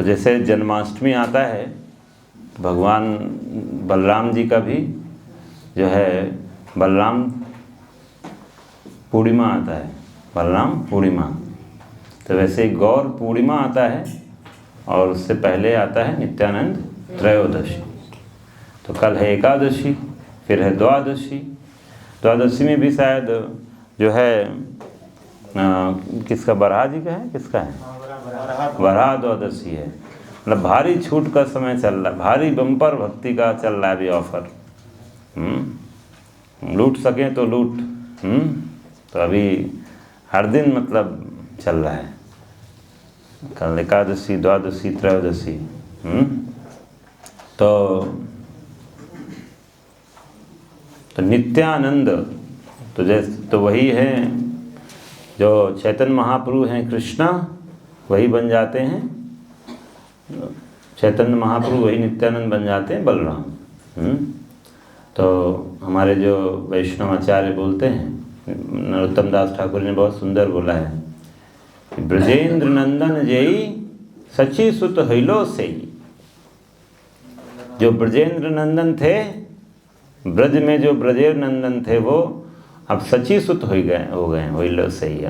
तो जैसे जन्माष्टमी आता है, भगवान बलराम जी का भी जो है बलराम पूर्णिमा आता है, बलराम पूर्णिमा। तो वैसे गौर पूर्णिमा आता है और उससे पहले आता है नित्यानंद त्रयोदशी। तो कल है एकादशी, फिर है द्वादशी। द्वादशी में भी शायद जो है किसका, बरहा जी का है, किसका है, बरहा द्वादशी है। मतलब भारी छूट का समय चल रहा है, भारी बम्पर भक्ति का चल रहा है अभी ऑफर। लूट सकें तो लूट। तो अभी हर दिन मतलब चल रहा है, कल एकादशी, द्वादशी, त्रयोदशी। तो नित्यानंद तो जैसे तो वही है जो चैतन्य महाप्रभु हैं, कृष्णा वही बन जाते हैं, चैतन्य महाप्रभु वही नित्यानंद बन जाते हैं बलराम। तो हमारे जो वैष्णव आचार्य बोलते हैं, नरोत्तम दास ठाकुर ने बहुत सुंदर बोला है कि ब्रजेंद्र नंदन जयी सची सुत हैलो सेई। जो ब्रजेंद्र नंदन थे, ब्रज में जो ब्रजेंद्र नंदन थे वो अब सची सुत हो गए हैलो सेई।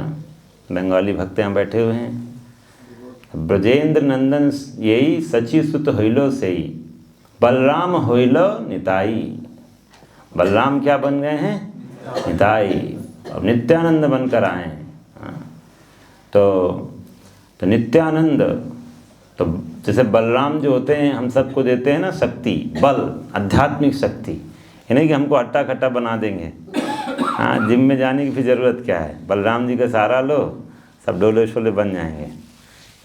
बंगाली भक्त यहाँ बैठे हुए हैं। ब्रजेंद्र नंदन यही सची सुत हैलो सेई, बलराम होइलो निताई। बलराम क्या बन गए हैं, निताई, और नित्यानंद बनकर आए हैं। तो नित्यानंद, तो जैसे बलराम जो होते हैं हम सबको देते हैं ना शक्ति, बल, आध्यात्मिक शक्ति। ये नहीं कि हमको हट्टा खट्टा बना देंगे। हाँ, जिम में जाने की भी ज़रूरत क्या है, बलराम जी का सहारा लो, सब डोले शोले बन जाएंगे।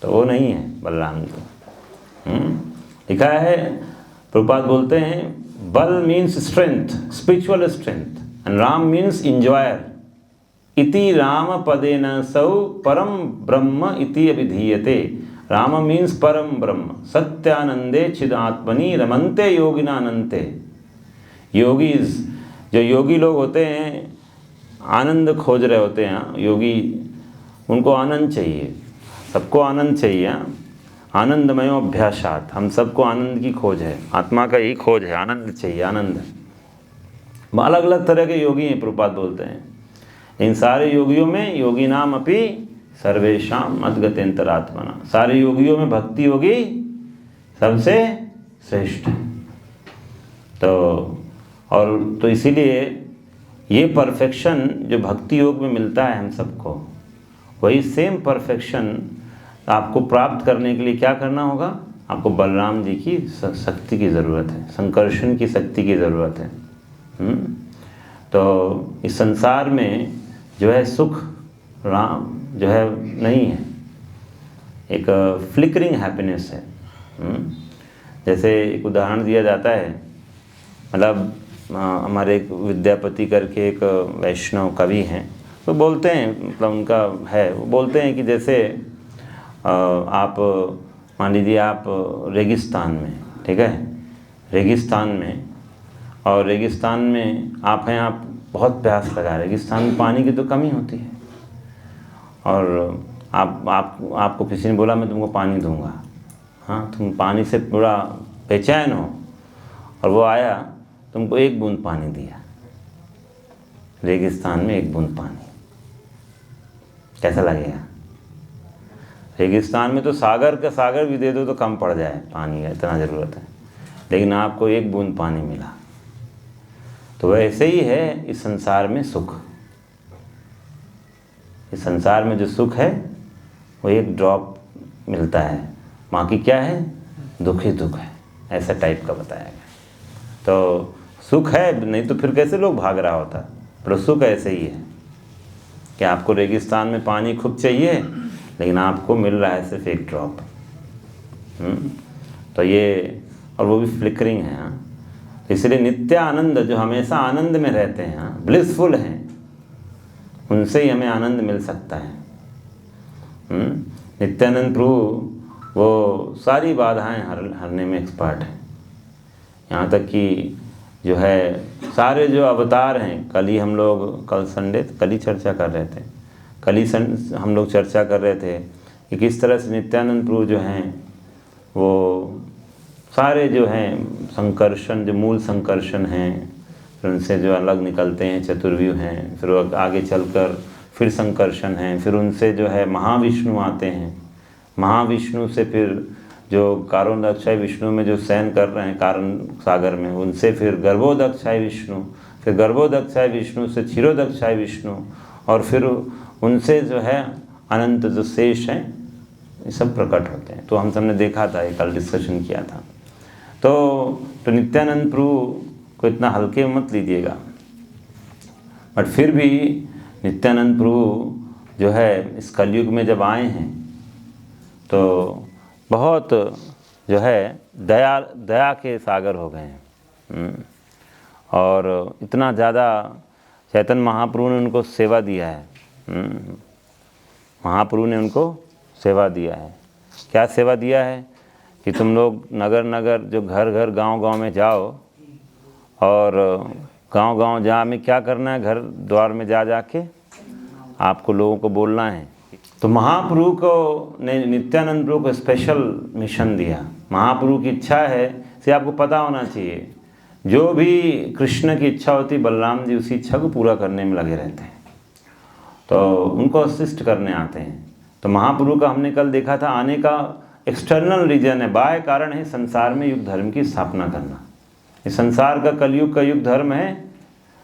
तो वो नहीं है बलराम जी। लिखा है, प्रभुपाद बोलते हैं, बल means strength, spiritual strength, and Ram means enjoyer. इति राम पदेन सौ परम ब्रह्म इति अभिधीयते। राम मीन्स परम ब्रह्म, सत्यानंदे चिदात्मनि रमन्ते योगिनानन्ते। योगीज, जो योगी लोग होते हैं, आनंद खोज रहे होते हैं योगी, उनको आनंद चाहिए, सबको आनंद चाहिए। आनंदमयो अभ्यासात, हम सबको आनंद की खोज है, आत्मा का यही खोज है, आनंद चाहिए, आनंद। अलग अलग तरह के योगी हैं, प्रभुपाद बोलते हैं। इन सारे योगियों में योगी नाम अपि सर्वेशाम मद्गतेंतरात्मना, सारे योगियों में भक्ति योगी सबसे श्रेष्ठ है। तो इसीलिए ये परफेक्शन जो भक्ति योग में मिलता है हम सबको, वही सेम परफेक्शन आपको प्राप्त करने के लिए क्या करना होगा, आपको बलराम जी की शक्ति की ज़रूरत है, संकर्षण की शक्ति की ज़रूरत है। तो इस संसार में जो है सुख राम जो है नहीं है, एक फ्लिकरिंग हैप्पीनेस है। जैसे एक उदाहरण दिया जाता है, मतलब हमारे एक विद्यापति करके एक वैष्णव कवि हैं, तो बोलते हैं, मतलब उनका है, वो बोलते हैं कि जैसे आप मान लीजिए आप रेगिस्तान में, ठीक है, रेगिस्तान में, और रेगिस्तान में आप हैं, आप बहुत प्यास लगा, रेगिस्तान में पानी की तो कमी होती है, और आपको किसी ने बोला मैं तुमको पानी दूंगा। हाँ, तुम पानी से पूरा बेचैन हो, और वो आया तुमको एक बूंद पानी दिया, रेगिस्तान में एक बूंद पानी, कैसा लगेगा? रेगिस्तान में तो सागर का सागर भी दे दो तो कम पड़ जाए पानी का, इतना ज़रूरत है, लेकिन आपको एक बूंद पानी मिला। तो वैसे ही है इस संसार में सुख। इस संसार में जो सुख है वो एक ड्रॉप मिलता है, बाकी क्या है, दुख ही दुख है, ऐसा टाइप का बताया गया। तो सुख है, नहीं तो फिर कैसे लोग भाग रहा होता। पर सुख ऐसे ही है कि आपको रेगिस्तान में पानी खूब चाहिए, लेकिन आपको मिल रहा है सिर्फ एक ड्रॉप। तो ये, और वो भी फ्लिकरिंग है। इसलिए नित्य आनंद, जो हमेशा आनंद में रहते हैं, ब्लिसफुल हैं, उनसे ही हमें आनंद मिल सकता है। नित्यानंद प्रभु वो सारी बाधाएं हरने में एक्सपर्ट हैं। यहाँ तक कि जो है सारे जो अवतार हैं, कल ही हम लोग, कल संडे, कल ही चर्चा कर रहे थे, कल ही हम लोग चर्चा कर रहे थे कि किस तरह से नित्यानंद प्रभु जो हैं वो सारे जो हैं संकर्षण, जो मूल संकर्षण हैं, फिर उनसे जो अलग निकलते हैं चतुर्व्यूह हैं, फिर वो आगे चलकर फिर संकर्षण हैं, फिर उनसे जो है महाविष्णु आते हैं, महाविष्णु से फिर जो कारोदक्षाय विष्णु में जो शयन कर रहे हैं कारण सागर में, उनसे फिर गर्भोदक्षाय विष्णु, फिर गर्भोदक्षाय विष्णु से क्षीरोदक्षाय विष्णु, और फिर उनसे जो है अनंत जो शेष हैं ये सब प्रकट होते हैं। तो हम सबने देखा था, ये कल डिस्कशन किया था। तो नित्यानंद प्रभु को इतना हल्के मत लीजिएगा, बट फिर भी नित्यानंद प्रभु जो है इस कलयुग में जब आए हैं तो बहुत जो है दया के सागर हो गए हैं। और इतना ज़्यादा चैतन्य महाप्रभु ने उनको सेवा दिया है। महाप्रभु ने उनको सेवा दिया है। क्या सेवा दिया है कि तुम लोग नगर नगर जो घर घर गांव गांव में जाओ, और गांव गांव जा में क्या करना है, घर द्वार में जा के आपको लोगों को बोलना है। तो महाप्रभु को ने नित्यानंद प्रभु को स्पेशल मिशन दिया। महाप्रभु की इच्छा है, इसे आपको पता होना चाहिए, जो भी कृष्ण की इच्छा होती बलराम जी उसी इच्छा को पूरा करने में लगे रहते हैं, तो उनको असिस्ट करने आते हैं। तो महाप्रभु का हमने कल देखा था आने का एक्सटर्नल रीजन है, बाह्य कारण है संसार में युग धर्म की स्थापना करना। इस संसार का कलयुग का युग धर्म है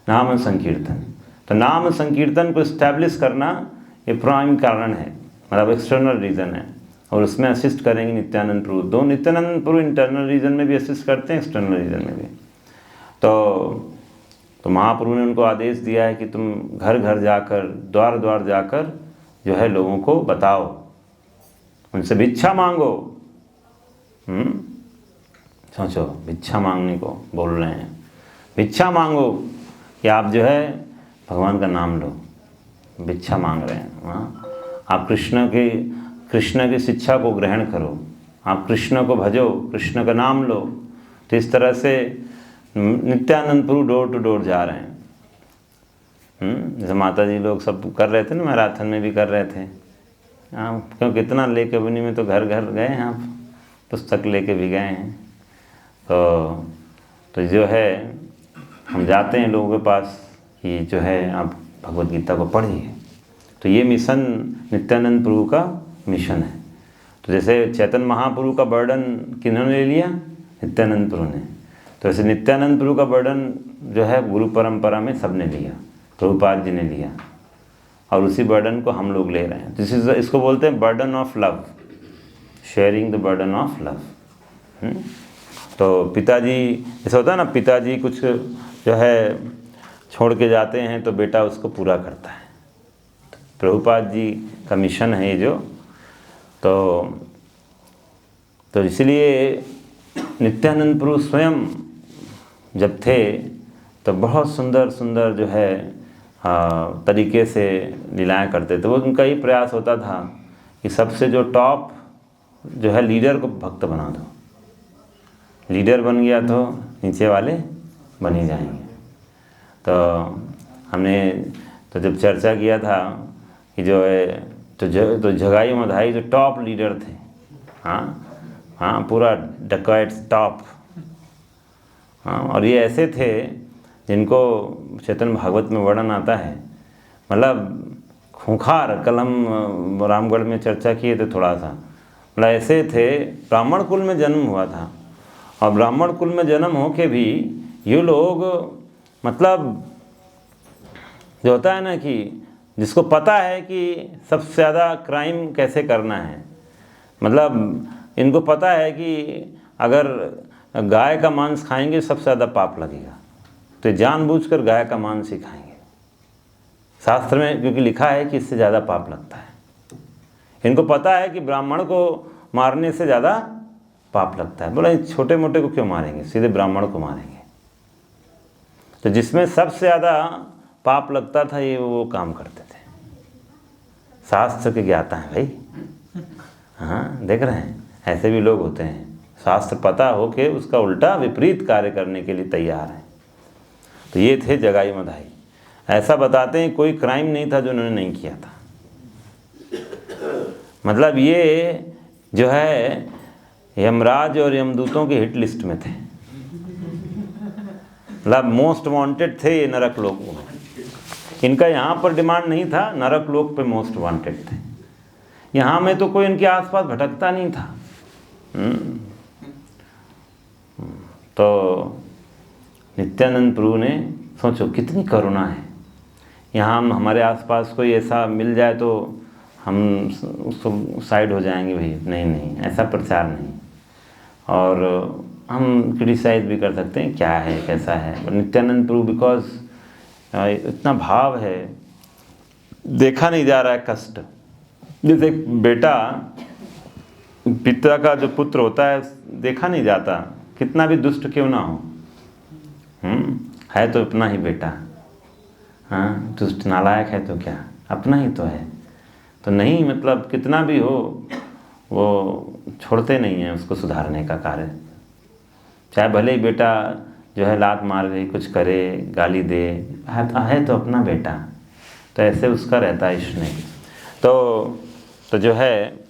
नाम संकीर्तन। तो नाम संकीर्तन को इस्टेब्लिश करना ये प्राइम कारण है, मतलब एक्सटर्नल रीज़न है, और उसमें असिस्ट करेंगे नित्यानंद प्रभु। दो नित्यानंद प्रभु इंटरनल रीजन में भी असिस्ट करते हैं, एक्सटर्नल रीजन में भी। तो महाप्रभु ने उनको आदेश दिया है कि तुम घर घर जाकर, द्वार द्वार जाकर जो है लोगों को बताओ, उनसे भिक्षा मांगो। सोचो, भिक्षा मांगने को बोल रहे हैं, भिक्षा मांगो कि आप जो है भगवान का नाम लो, भिक्षा मांग रहे हैं। आप कृष्ण की शिक्षा को ग्रहण करो, आप कृष्ण को भजो, कृष्ण का नाम लो। तो इस तरह से नित्यानंद प्रभु डोर टू डोर जा रहे हैं। जैसे माता जी लोग सब कर रहे थे ना, मैराथन में भी कर रहे थे। क्योंकि इतना लेके बनी में तो घर घर गए हैं, आप पुस्तक लेके भी गए हैं। तो जो है हम जाते हैं लोगों के पास कि जो है आप भगवद गीता को पढ़िए। तो ये मिशन नित्यानंद प्रभु का मिशन है। तो जैसे चैतन्य महाप्रभु का बर्डन किन्होंने ले लिया, नित्यानंद प्रभु ने। तो ऐसे नित्यानंद प्रभु का बर्डन जो है गुरु परंपरा में सबने लिया, प्रभुपाद जी ने लिया, और उसी बर्डन को हम लोग ले रहे हैं। इसको बोलते हैं burden of love, sharing the burden of love. तो पिताजी, जैसे होता है ना, पिताजी कुछ जो है छोड़ के जाते हैं तो बेटा उसको पूरा करता है। तो प्रभुपाद जी का मिशन है ये जो। तो इसलिए नित्यानंद प्रभु स्वयं जब थे तो बहुत सुंदर सुंदर जो है तरीके से लीलाएं करते थे। वो उनका ही प्रयास होता था कि सबसे जो टॉप जो है लीडर को भक्त बना दो। लीडर बन गया तो नीचे वाले बन ही जाएंगे। तो हमने तो जब चर्चा किया था कि जो है तो जगाई मधाई जो टॉप लीडर थे, हाँ पूरा डकैट्स टॉप, और ये ऐसे थे जिनको चैतन्य भागवत में वर्णन आता है। मतलब खूंखार, कल हम रामगढ़ में चर्चा किए थे थोड़ा सा, मतलब ऐसे थे, ब्राह्मण कुल में जन्म हुआ था, और ब्राह्मण कुल में जन्म हो के भी ये लोग, मतलब जो होता है ना कि जिसको पता है कि सबसे ज़्यादा क्राइम कैसे करना है, मतलब इनको पता है कि अगर गाय का मांस खाएंगे सबसे ज़्यादा पाप लगेगा, तो जानबूझकर गाय का मांस ही खाएंगे। शास्त्र में क्योंकि लिखा है कि इससे ज़्यादा पाप लगता है। इनको पता है कि ब्राह्मण को मारने से ज़्यादा पाप लगता है। बोला छोटे मोटे को क्यों मारेंगे, सीधे ब्राह्मण को मारेंगे। तो जिसमें सबसे ज़्यादा पाप लगता था ये वो काम करते थे। शास्त्र के ज्ञाता हैं भाई, हाँ देख रहे हैं, ऐसे भी लोग होते हैं, शास्त्र पता हो के उसका उल्टा विपरीत कार्य करने के लिए तैयार हैं। तो ये थे जगाई मधाई। ऐसा बताते हैं कोई क्राइम नहीं था जो उन्होंने नहीं किया था। मतलब ये जो है यमराज और यमदूतों की हिट लिस्ट में थे, मतलब मोस्ट वांटेड थे ये नरक लोकों में। इनका यहाँ पर डिमांड नहीं था, नरक लोक पे मोस्ट वांटेड थे। यहाँ में तो कोई इनके आसपास भटकता नहीं था। तो नित्यानंद प्रभु ने, सोचो कितनी करुणा है, यहाँ हम हमारे आसपास कोई ऐसा मिल जाए तो हम उसको साइड हो जाएंगे, भाई नहीं नहीं ऐसा प्रचार नहीं। और हम क्रिटिसाइज भी कर सकते हैं क्या है कैसा है, पर नित्यानंद प्रभु बिकॉज इतना भाव है, देखा नहीं जा रहा है कष्ट। जैसे एक बेटा पिता का जो पुत्र होता है देखा नहीं जाता, कितना भी दुष्ट क्यों ना हो, है तो अपना ही बेटा। हाँ, दुष्ट नालायक है तो क्या, अपना ही तो है। तो नहीं, मतलब कितना भी हो वो छोड़ते नहीं हैं उसको सुधारने का कार्य। चाहे भले ही बेटा जो है लात मार गई, कुछ करे, गाली दे, है तो अपना बेटा। तो ऐसे उसका रहता है स्नेह। तो जो है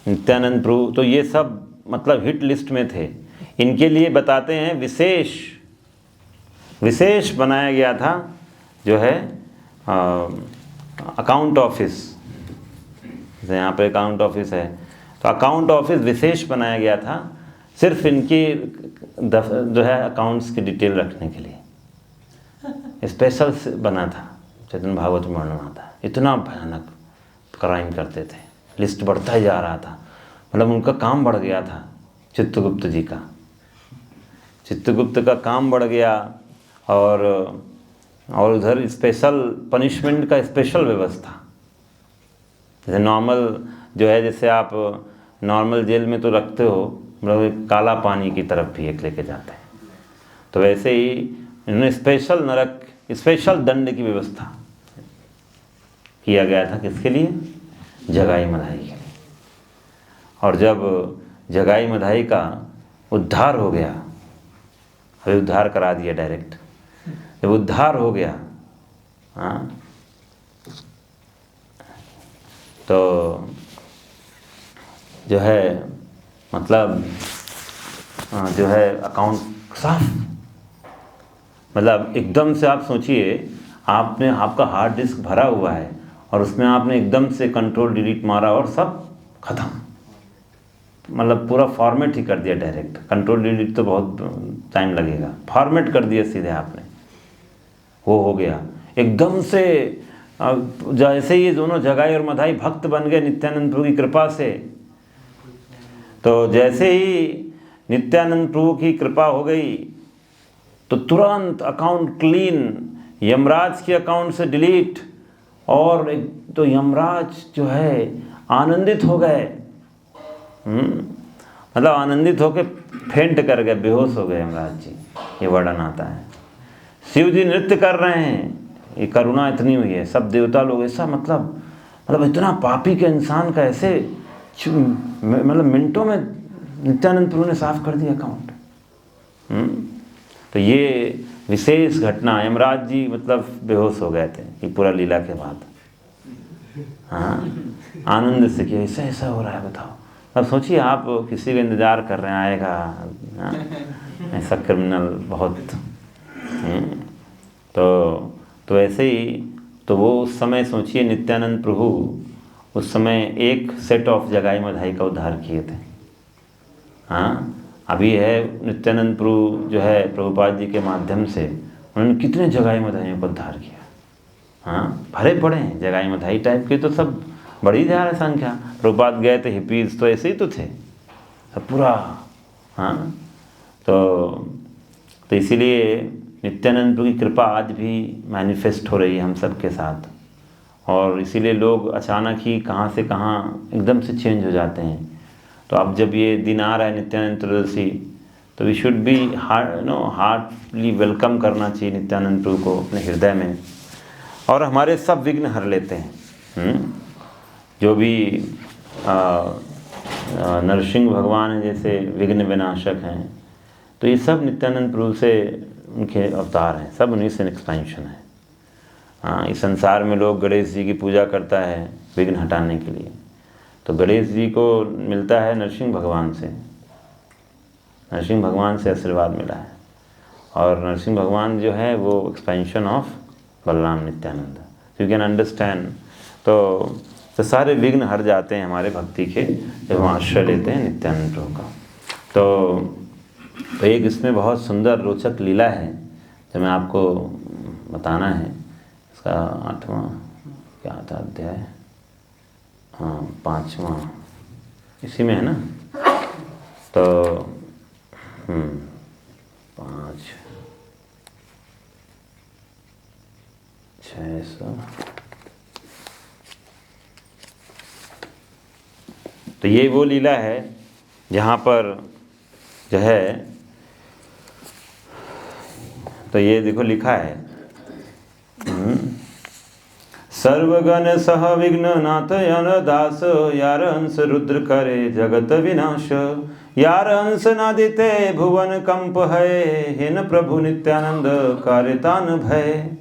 नित्यानंद प्रभु, तो ये सब मतलब हिट लिस्ट में थे। इनके लिए बताते हैं विशेष बनाया गया था जो है अकाउंट ऑफिस। जैसे यहाँ पे अकाउंट ऑफिस है, तो अकाउंट ऑफिस विशेष बनाया गया था सिर्फ इनकी जो है अकाउंट्स की डिटेल रखने के लिए स्पेशल बना था। चैतन्य भागवत में वर्णन आता है, इतना भयानक क्राइम करते थे, लिस्ट बढ़ता ही जा रहा था। मतलब उनका काम बढ़ गया था, चित्रगुप्त जी का, चित्रगुप्त का काम बढ़ गया। और उधर स्पेशल पनिशमेंट का स्पेशल व्यवस्था। जैसे नॉर्मल जो है, जैसे आप नॉर्मल जेल में तो रखते हो, मतलब काला पानी की तरफ भी एक लेके जाते हैं, तो वैसे ही इन्होंने स्पेशल नरक, स्पेशल दंड की व्यवस्था किया गया था। किसके लिए? जगाई मधाई के लिए। और जब जगाई मधाई का उद्धार हो गया, अभी उद्धार करा दिया डायरेक्ट, जब उद्धार हो गया, हाँ, तो जो है मतलब जो है अकाउंट साफ, मतलब एकदम से आप सोचिए, आपने आपका हार्ड डिस्क भरा हुआ है और उसमें आपने एकदम से कंट्रोल डिलीट मारा और सब खत्म, मतलब पूरा फॉर्मेट ही कर दिया डायरेक्ट। कंट्रोल डिलीट तो बहुत टाइम लगेगा, फॉर्मेट कर दिया सीधे आपने, वो हो गया एकदम से। जैसे ये दोनों जगाई और मधाई भक्त बन गए नित्यानंद प्रभु की कृपा से, तो जैसे ही नित्यानंद प्रभु की कृपा हो गई तो तुरंत अकाउंट क्लीन, यमराज के अकाउंट से डिलीट। और तो यमराज जो है आनंदित हो गए, मतलब आनंदित होकर फेंट कर गए, बेहोश हो गए यमराज जी, ये वर्णन आता है। शिव जी नृत्य कर रहे हैं, ये करुणा इतनी हुई है, सब देवता लोग ऐसा, मतलब इतना पापी के इंसान का ऐसे मतलब मिनटों में नित्यानंद प्रभु ने साफ कर दिया अकाउंट। तो ये विशेष घटना, यमराज जी मतलब बेहोश हो गए थे ये पूरा लीला के बाद। हाँ, आनंद से कि ऐसा ऐसा हो रहा है, बताओ। अब सोचिए आप किसी का इंतज़ार कर रहे हैं, आएगा, हाँ, ऐसा क्रिमिनल बहुत। तो ऐसे ही तो वो उस समय सोचिए नित्यानंद प्रभु उस समय एक सेट ऑफ जगाई मधाई का उद्धार किए थे। हाँ, अभी है नित्यानंद प्रभु जो है प्रभुपाद जी के माध्यम से उन्होंने कितने जगाई मधाइयों को उद्धार किया। हाँ, भरे पड़े हैं जगाई मधाई टाइप के, तो सब बढ़ी जा रहा है संख्या। प्रभुपाद गए थे, हिपीज तो ऐसे ही तो थे सब पूरा। हाँ, तो इसीलिए नित्यानंद प्रभु की कृपा आज भी मैनिफेस्ट हो रही है हम सब के साथ। और इसीलिए लोग अचानक ही कहाँ से कहाँ एकदम से चेंज हो जाते हैं। तो अब जब ये दिन आ रहा है नित्यानंद त्रयोदशी, तो we should be heartly welcome करना चाहिए नित्यानंद प्रभु को अपने हृदय में, और हमारे सब विघ्न हर लेते हैं। जो भी नरसिंह भगवान हैं जैसे विघ्न विनाशक हैं, तो ये सब नित्यानंद प्रभु से उनके अवतार हैं, सब उन्हीं से एक्सपेंशन है। हाँ, इस संसार में लोग गणेश जी की पूजा करता है विघ्न हटाने के लिए, तो गणेश जी को मिलता है नरसिंह भगवान से, नरसिंह भगवान से आशीर्वाद मिला है। और नरसिंह भगवान जो है वो expansion of Balram Nityanand, you can understand. तो सारे विघ्न हट जाते हैं हमारे भक्ति के जब हम आश्रय लेते हैं नित्यानंद प्रभु का। तो एक इसमें बहुत सुंदर रोचक लीला है जो मैं आपको बताना है। इसका 8वां क्या था अध्याय, हाँ 5वां इसी में है ना। तो 5 600। तो ये वो लीला है जहाँ पर जो है, तो ये देखो लिखा है, सर्वगण सह विघ्न नाथ यन दास, यार हंस रुद्र करे जगत विनाश, यार हंस नादिते भुवन कंप है, हिन प्रभु नित्यानंद कार्यतान भय।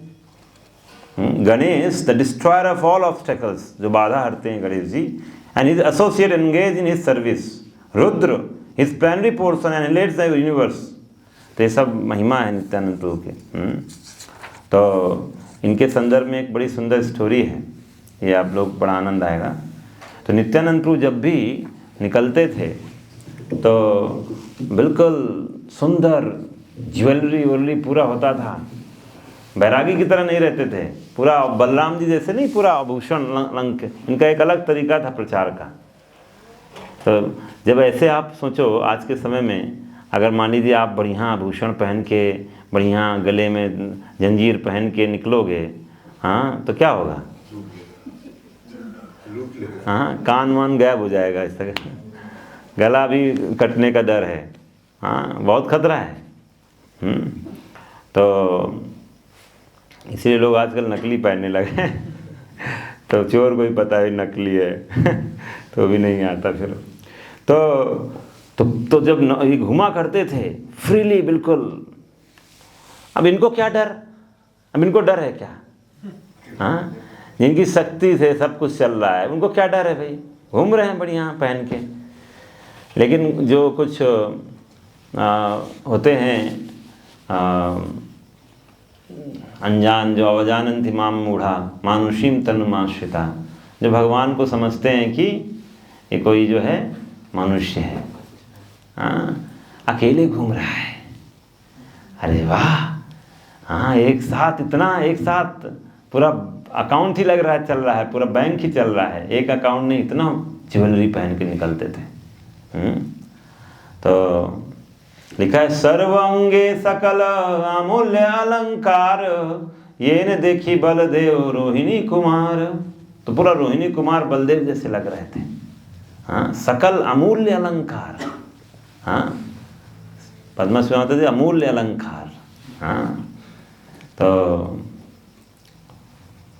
Ganesh the destroyer of all obstacles, जो बाधा हरते हैं Ganesh ji, and his associate engage in his service, Rudra his plenary portion and lets the universe. तो ये सब महिमा है नित्यानंद प्रभु के। तो इनके संदर्भ में एक बड़ी सुंदर स्टोरी है, ये आप लोग बड़ा आनंद आएगा। तो नित्यानंद प्रभु जब भी निकलते थे तो बिल्कुल सुंदर ज्वेलरी वुलरी पूरा होता था, बैरागी की तरह नहीं रहते थे, पूरा बलराम जी जैसे नहीं, पूरा आभूषण लंक। इनका एक अलग तरीका था प्रचार का। तो जब ऐसे आप सोचो आज के समय में, अगर मान लीजिए आप बढ़िया आभूषण पहन के, बढ़िया गले में जंजीर पहन के निकलोगे, हाँ तो क्या होगा, हाँ कान वान गायब हो जाएगा, इस तरह गला भी कटने का डर है, हाँ बहुत खतरा है। तो इसलिए लोग आजकल नकली पहनने लगे तो चोर को भी पता है नकली है तो भी नहीं आता फिर। तो जब ये घुमा करते थे फ्रीली बिल्कुल, अब इनको क्या डर, अब इनको डर है क्या, हाँ जिनकी शक्ति से सब कुछ चल रहा है उनको क्या डर है भाई, घूम रहे हैं बढ़िया पहन के। लेकिन जो कुछ होते हैं अनजान, जो अवजानन्ति माम मूढ़ा मानुषीम तनुमाश्रिता, जो भगवान को समझते हैं कि ये कोई जो है मनुष्य है, हाँ अकेले घूम रहा है, अरे वाह, हाँ एक साथ इतना, एक साथ पूरा अकाउंट ही लग रहा है, चल रहा है, पूरा बैंक ही चल रहा है, एक अकाउंट नहीं, इतना ज्वेलरी पहन के निकलते थे। तो लिखा है सर्वांगे सकल अमूल्य अलंकार, ये न देखी बलदेव रोहिणी कुमार। तो पूरा रोहिणी कुमार बलदेव जैसे लग रहे थे, हाँ सकल अमूल्य अलंकार, हाँ पद्मश्री होते थे अमूल्य अलंकार। हाँ तो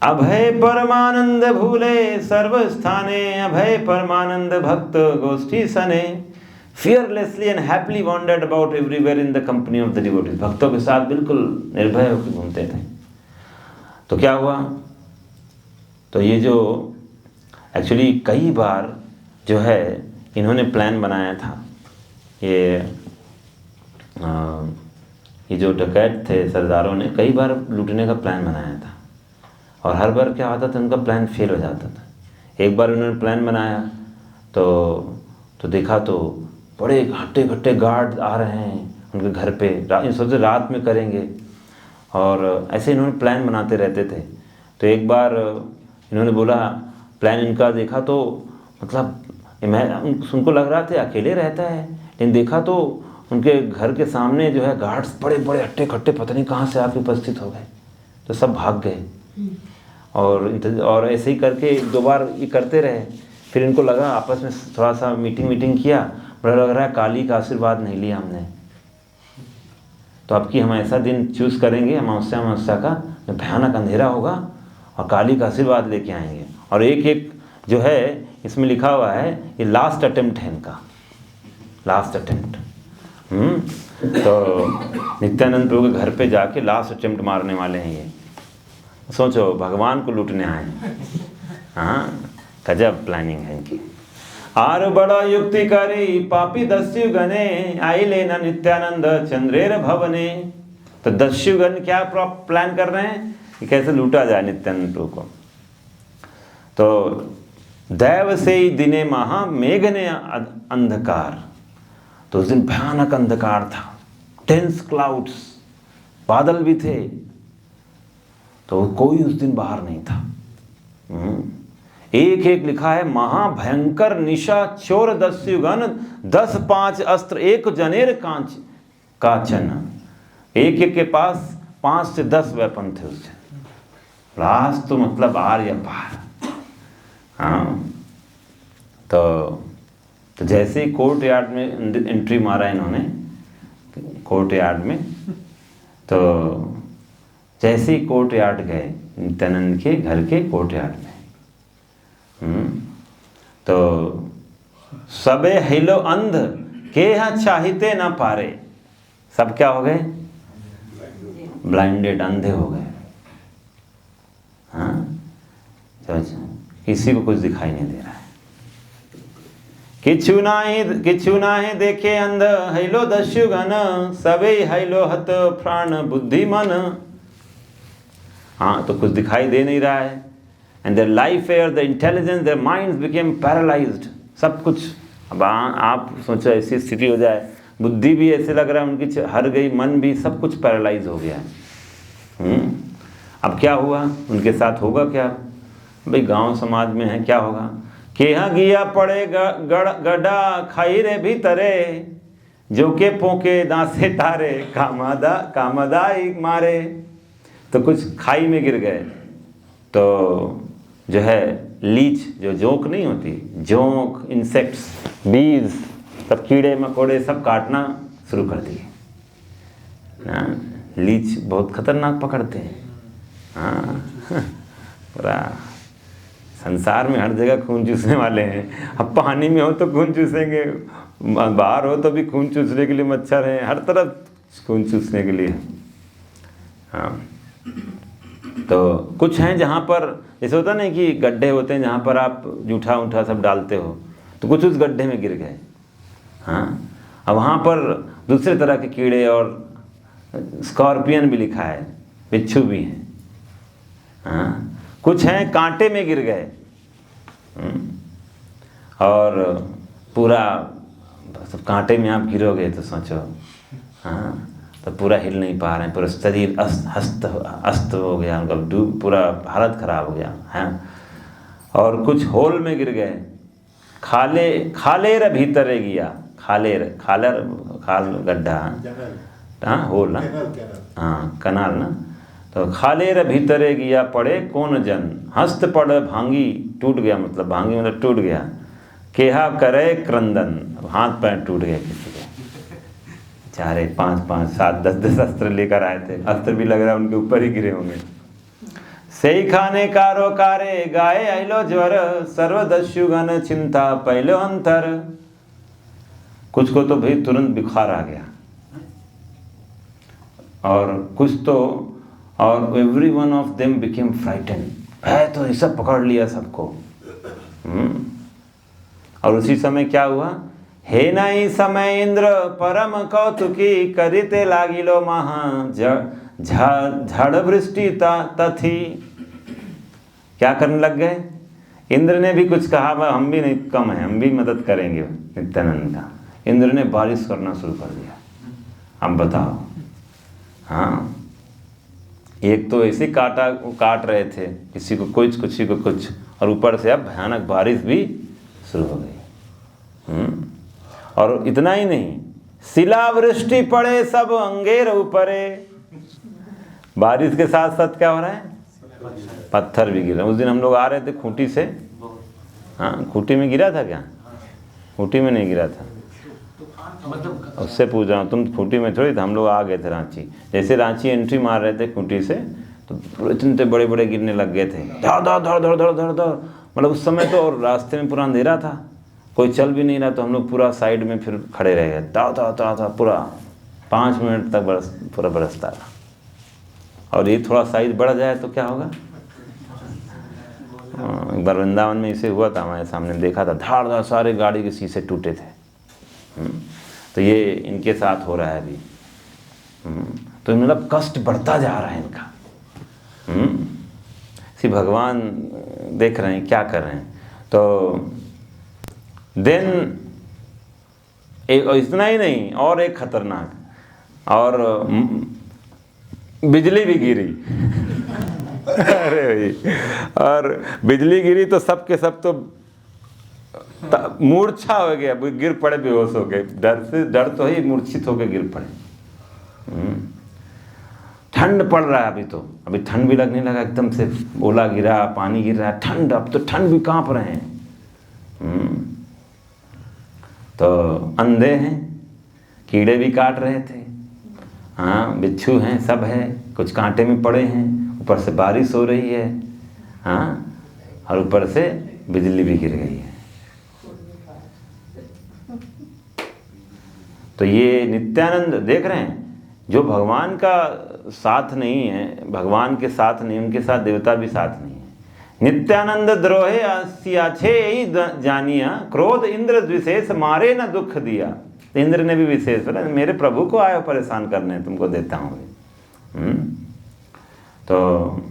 अभय परमानंद भूले सर्व स्थाने, अभय परमानंद भक्त गोष्ठी सने, fearlessly and happily wandered about everywhere in the company of the devotees। भक्तों के साथ बिल्कुल निर्भय होकर घूमते थे। तो क्या हुआ, तो ये जो एक्चुअली कई बार जो है इन्होंने प्लान बनाया था, ये जो डकैत थे सरदारों ने कई बार लूटने का प्लान बनाया था, और हर बार क्या होता था उनका प्लान फेल हो जाता था। एक बार उन्होंने प्लान बनाया तो देखा तो बड़े हट्टे घट्टे गार्ड आ रहे हैं उनके घर पे, सोचे रात में करेंगे, और ऐसे इन्होंने प्लान बनाते रहते थे। तो एक बार इन्होंने बोला, प्लान इनका देखा तो मतलब उनको लग रहा था अकेले रहता है, लेकिन देखा तो उनके घर के सामने जो है गार्ड्स बड़े बड़े हट्टे खट्टे पता नहीं कहाँ से आके उपस्थित हो गए, तो सब भाग गए। और ऐसे ही करके एक दो बार ये करते रहे। फिर इनको लगा, आपस में थोड़ा सा मीटिंग किया, बड़ा लग रहा है काली का आशीर्वाद नहीं लिया हमने, तो अब की हम ऐसा दिन चूज़ करेंगे अमावस्या का, जब भयानक अंधेरा होगा और काली का आशीर्वाद लेके आएंगे। और एक एक जो है इसमें लिखा हुआ है ये लास्ट अटेम्प्ट है इनका, लास्ट अटेम्प्ट। तो नित्यानंद प्रभु के घर पे जाके लास्ट अटेम्प्ट मारने वाले हैं ये। सोचो भगवान को लूटने आए, हाँ गजब प्लानिंग है इनकी। आर बड़ा युक्ति करे पापी दस्यु गणे आई लेना नित्यानंद चंद्रेर भवने। तो दस्युगण क्या प्लान कर रहे हैं कि कैसे लूटा जाए नित्यानंद को। तो दैव से ही दिने महा मेघ ने अंधकार। तो उस दिन भयानक अंधकार था, टेंस क्लाउड्स, बादल भी थे, तो कोई उस दिन बाहर नहीं था। एक एक लिखा है महाभयंकर निशा चोर दस्युगण 10-5 अस्त्र एक जनेर कांच काचन। एक एक के पास 5 से 10 वेपन थे उससे। लास्ट तो मतलब आर या पार। हाँ, तो जैसे ही कोर्ट यार्ड में एंट्री मारा इन्होंने, कोर्ट यार्ड में, तो जैसे ही कोर्ट यार्ड गए नित्यानंद के घर के कोर्ट यार्ड में, तो सबे हिलो अंध के यहाँ चाहते ना पारे। सब क्या हो गए? ब्लाइंडेड, अंधे हो गए। हाँ, किसी को कुछ दिखाई नहीं दे रहा है। किछु नाही देखे अंध हैलो दस्युगण सबे हैलो हत प्राण बुद्धि मन। हाँ, तो कुछ दिखाई दे नहीं रहा है। And their life air, the intelligence, their minds became paralysed. सब कुछ, अब आप सोचो ऐसी स्थिति हो जाए, बुद्धि भी ऐसे लग रहा है उनकी हर गई, मन भी, सब कुछ पैरालाइज हो गया है। अब क्या हुआ उनके साथ, होगा क्या भाई? गांव समाज में है, क्या होगा? केहा गिया पड़े गड़ा खाई रे भीतरे जो के पोके दांसे तारे कामदाई मारे। तो कुछ खाई में गिर गए, तो जो है लीच, जो जोंक नहीं होती, जोंक, इंसेक्ट्स, बीज, सब कीड़े मकोड़े सब काटना शुरू कर दिए। लीच बहुत खतरनाक पकड़ते हैं। हाँ, पूरा संसार में हर जगह खून चूसने वाले हैं। अब पानी में हो तो खून चूसेंगे, बाहर हो तो भी खून चूसने के लिए मच्छर हैं, हर तरफ खून चूसने के लिए। हाँ, तो कुछ हैं जहाँ पर जैसे होता नहीं कि गड्ढे होते हैं जहाँ पर आप जूठा उठा सब डालते हो, तो कुछ उस गड्ढे में गिर गए। हाँ, अब वहाँ पर दूसरे तरह के कीड़े और स्कॉर्पियन भी लिखा है, बिच्छू भी हैं। हाँ, कुछ हैं कांटे में गिर गए, और पूरा सब कांटे में आप गिरोगे तो सोचो। हाँ, तो पूरा हिल नहीं पा रहे हैं, पूरा शरीर अस्त हो गया, उनका डूब, पूरा हालत खराब हो गया है। और कुछ होल में गिर गए, खालेर भीतर गया, खाल गड्ढा, हाँ होल ना, हाँ कनाल ना। तो खालेर भीतरे गया पड़े कौन जन हस्त पड़ भांगी, टूट गया, मतलब भांगी मतलब टूट गया। केहा करे क्रंदन, हाथ पैर टूट गए किसी के। 4, 5, 7, 10 अस्त्र लेकर आए थे, अस्त्र भी लग रहा है उनके ऊपर ही गिरे होंगे। सही खाने कारो कारे गाये आइलो ज्वर सर्वदस्युगण चिंता पहलो अंतर। कुछ को तो भाई तुरंत बुखार आ गया, और कुछ तो, और every one of them became frightened, भय तो ये सब पकड़ लिया सबको। और उसी समय क्या हुआ? हे नहीं समय इंद्र परम कौतुकी करिते लागिलो महा झड़ वृष्टि तथी। क्या करने लग गए? इंद्र ने भी कुछ कहा, हम भी नहीं कम है, हम भी मदद करेंगे नित्यानंद का। इंद्र ने बारिश करना शुरू कर दिया। अब बताओ, हाँ, एक तो ऐसे काट रहे थे, किसी को कुछ, किसी को कुछ, और ऊपर से अब भयानक बारिश भी शुरू हो गई। और इतना ही नहीं, शिलावृष्टि पड़े सब अंगेर ऊपरे। बारिश के साथ साथ क्या हो रहा है? पत्थर भी गिर रहे। उस दिन हम लोग आ रहे थे खूंटी से, हाँ, खूंटी में गिरा था क्या? खूंटी में नहीं गिरा था, उससे पूछ रहा हूँ, तुम खूंटी में थोड़ी था। हम लोग आ गए थे रांची, जैसे रांची एंट्री मार रहे थे खूंटी से, तो इतने बड़े बड़े गिरने लग गए थे, धड़ धड़ धड़ धड़ धड़ धड़ धड़। मतलब उस समय तो रास्ते में पूरा अंधेरा था, कोई चल भी नहीं रहा, तो हम लोग पूरा साइड में फिर खड़े रह गए, ता ता ता ता, पूरा 5 मिनट तक पूरा बरसता रहा। और ये थोड़ा साइज बढ़ जाए तो क्या होगा? एक बार वृंदावन में इसे हुआ था, हमारे सामने देखा था, धाड़ सारे गाड़ी के शीशे टूटे थे। तो ये इनके साथ हो रहा है अभी। तो मतलब कष्ट बढ़ता जा रहा है इनका। भगवान देख रहे हैं क्या कर रहे हैं। तो देन इतना ही नहीं, और एक खतरनाक, और बिजली भी गिरी। अरे भाई, और बिजली गिरी तो सब के सब तो मूर्छा हो गया, गिर पड़े, बेहोश हो गए। डर तो ही मूर्छित होकर गिर पड़े। ठंड पड़ रहा है अभी ठंड भी लगने लगा, एकदम से ओला गिरा, पानी गिर रहा है, ठंड, अब तो ठंड भी कांप रहे हैं। तो अंधे हैं, कीड़े भी काट रहे थे, हाँ, बिच्छू हैं, सब है, कुछ कांटे में पड़े हैं, ऊपर से बारिश हो रही है, हाँ, और ऊपर से बिजली भी गिर गई है। तो ये नित्यानंद देख रहे हैं, जो भगवान का साथ नहीं है, भगवान के साथ नहीं, उनके साथ देवता भी साथ नहीं है। नित्यानंद द्रोहे आसियाछे ही जानिया, क्रोध इंद्र विशेष मारे न दुख दिया। तो इंद्र ने भी विशेष बोला, मेरे प्रभु को आयो परेशान करने, तुमको देता हूँ। तो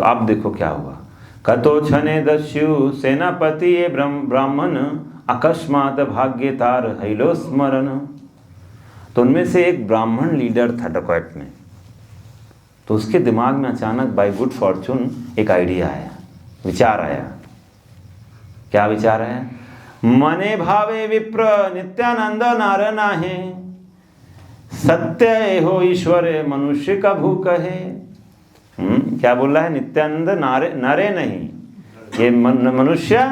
आप देखो क्या हुआ। कतो छने दस्यु सेनापति ये ब्राह्मण, अकस्मात भाग्य तार हैलो स्मरण। तो उनमें से एक ब्राह्मण लीडर था डकैत में। तो उसके दिमाग में अचानक बाय गुड फॉर्चून एक आइडिया आया, विचार आया। क्या विचार आया? मने भावे विप्र नित्यानंद नार नाहे, सत्य हो ईश्वर मनुष्य का भूख है। क्या बोल रहा है? नित्यानंद नरे नहीं, ये मनुष्य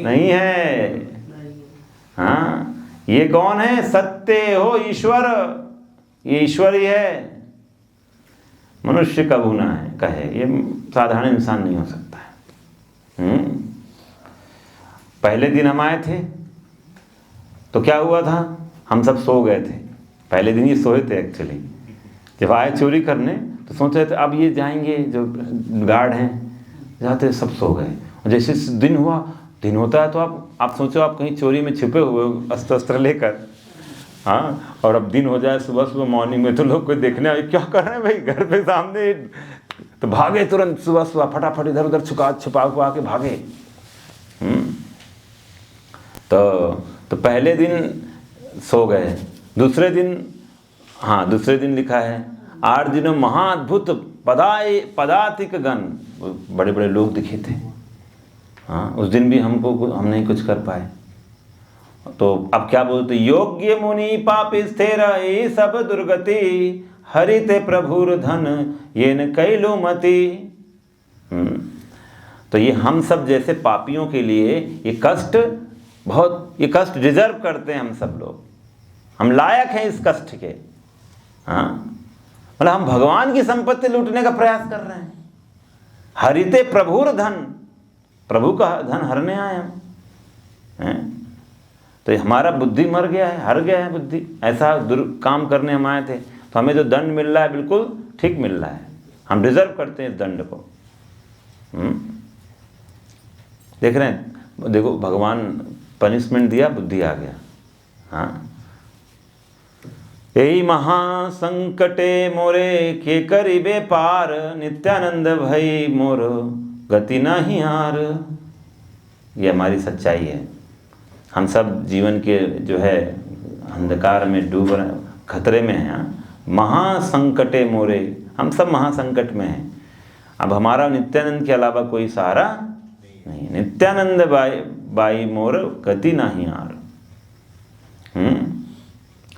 नहीं है। हाँ, ये कौन है? सत्य हो ईश्वर, ये ईश्वर ही है, मनुष्य का भूना है कहे, ये साधारण इंसान नहीं हो सकता है। पहले दिन हम आए थे तो क्या हुआ था, हम सब सो गए थे। पहले दिन ये सोए थे एक्चुअली। जब आए चोरी करने तो सोच रहे थे अब ये जाएंगे, जो गार्ड हैं जाते, सब सो गए। और जैसे दिन हुआ, दिन होता है तो आप सोचो आप कहीं चोरी में छुपे हुए हो अस्त्र अस्त्र लेकर, हाँ, और अब दिन हो जाए सुबह सुबह मॉर्निंग में, तो लोग कोई देखने आए, क्या कर रहे हैं भाई घर पे सामने, तो भागे तुरंत सुबह सुबह फटाफट इधर उधर छुपा के भागे। तो पहले दिन सो गए, दूसरे दिन लिखा है 8 दिनों महाअद्भुत पदातिक गण, बड़े बड़े लोग दिखे थे। हाँ, उस दिन भी हम नहीं कुछ कर पाए। तो अब क्या बोलते, योग्य मुनि पाप स्थिर ये सब दुर्गति, हरिते प्रभुर धन ये न कैलो मति। तो ये हम सब जैसे पापियों के लिए ये कष्ट डिजर्व करते हैं। हम सब लोग, हम लायक हैं इस कष्ट के। हाँ, मतलब हम भगवान की संपत्ति लूटने का प्रयास कर रहे हैं। हरिते प्रभुर धन, प्रभु का धन हरने आए हम हैं। तो हमारा बुद्धि मर गया है, हर गया है बुद्धि, ऐसा काम करने हम आए थे। तो हमें जो दंड मिल रहा है बिल्कुल ठीक मिल रहा है, हम डिजर्व करते हैं इस दंड को। देख रहे हैं, देखो भगवान पनिशमेंट दिया, बुद्धि आ गया। हाँ, यही महासंकटे मोरे के करीबे पार, नित्यानंद भई मोर गति नहीं हार। ये हमारी सच्चाई है। हम सब जीवन के जो है अंधकार में डूब रहे, खतरे में हैं। महासंकटे मोरे, हम सब महासंकट में हैं। अब हमारा नित्यानंद के अलावा कोई सहारा नहीं। नित्यानंद बाई मोर गति नहीं हार।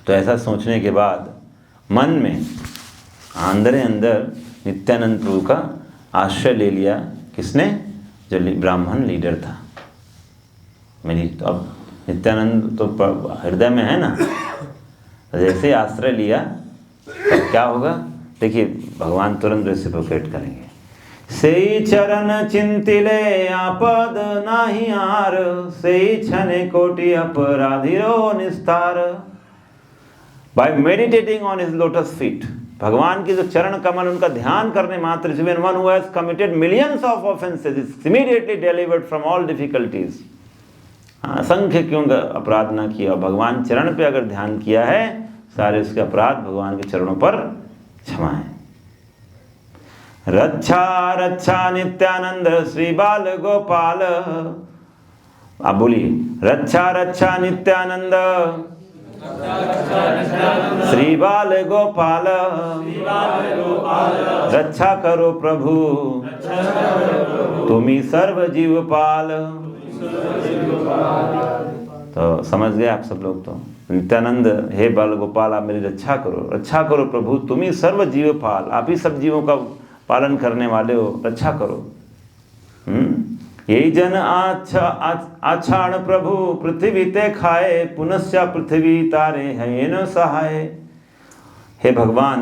तो ऐसा सोचने के बाद मन में अंदर नित्यानंद प्रभु का आश्रय ले लिया। किसने? जो ब्राह्मण लीडर था। मेरी तो अब नित्यानंद तो हृदय में है ना, जैसे आश्रय लिया तो क्या होगा देखिए, भगवान तुरंत रेसिप्रोकेट करेंगे। सेई चरण चिंतिले आपद नाही हार, सेई छने कोटि अपराधिरो निस्तार। By meditating on his lotus feet, भगवान की जो चरण कमल उनका ध्यान करने मात्र से, when one who has committed millions of offenses is immediately delivered from all difficulties। असंख्य क्यों अपराध ना किया, भगवान चरण पे अगर ध्यान किया है, सारे उसके अपराध भगवान के चरणों पर क्षमा है। रक्षा रक्षा नित्यानंद श्री बाल गोपाल। आप बोलिए, रक्षा रक्षा नित्यानंद श्री बाल गोपाल, रक्षा करो प्रभु तुम्ही सर्व जीव पाल। तो समझ गए आप सब लोग। तो नित्यानंद, हे बाल गोपाल आप मेरी रक्षा करो प्रभु तुम्ही सर्व जीव पाल, आप ही सब जीवों का पालन करने वाले हो, रक्षा करो। यही जन आछाण प्रभु पृथ्वी ते खाए, पुनश्च पृथ्वी तारे है न सहाय। हे भगवान,